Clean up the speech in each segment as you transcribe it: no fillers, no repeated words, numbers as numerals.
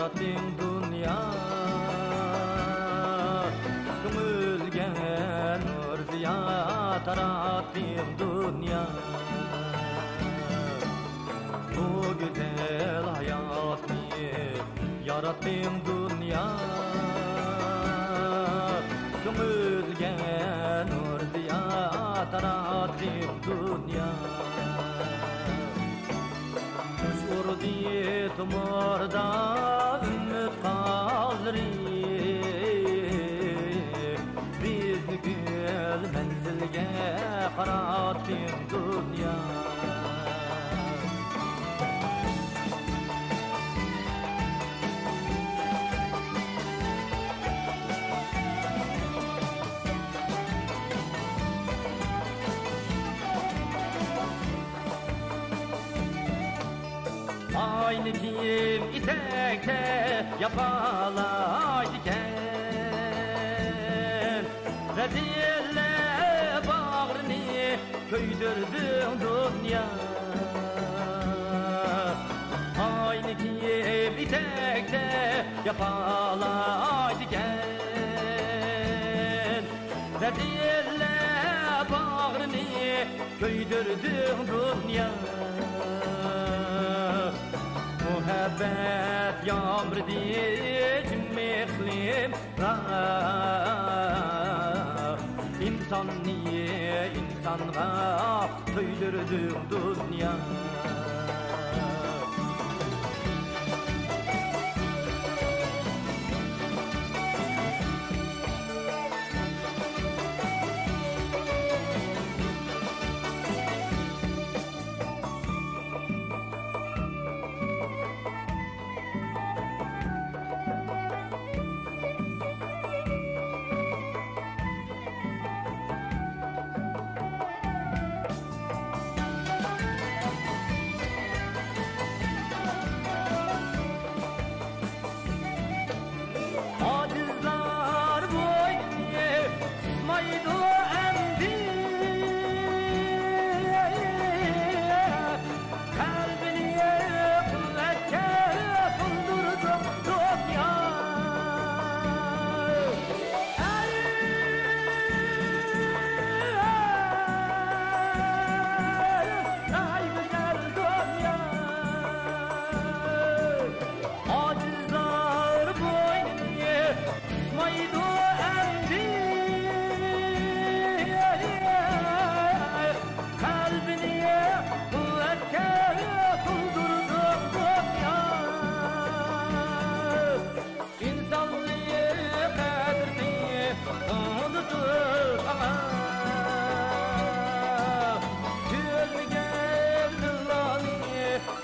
yarattın dünya Kömülge nur ziya tarattın dünya Bu güzel hayatı yarattın dünya Kömülge nur ziya tarattın dünya Urdi tumurda ümmet kaldırı Bizni gül menzilge qarattın dünya Aynı kim itekte yapalayken Rezille bağrını köydürdün dünya Aynı kim itekte yapalayken Rezille bağrını köydürdün dünya Muhabbet yağmur diye cümle İnsan niye insanğa söylürdün dünya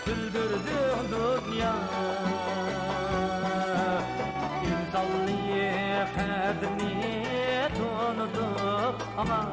Güldürdün dünya İnsanlığı kadrini tanıdık ama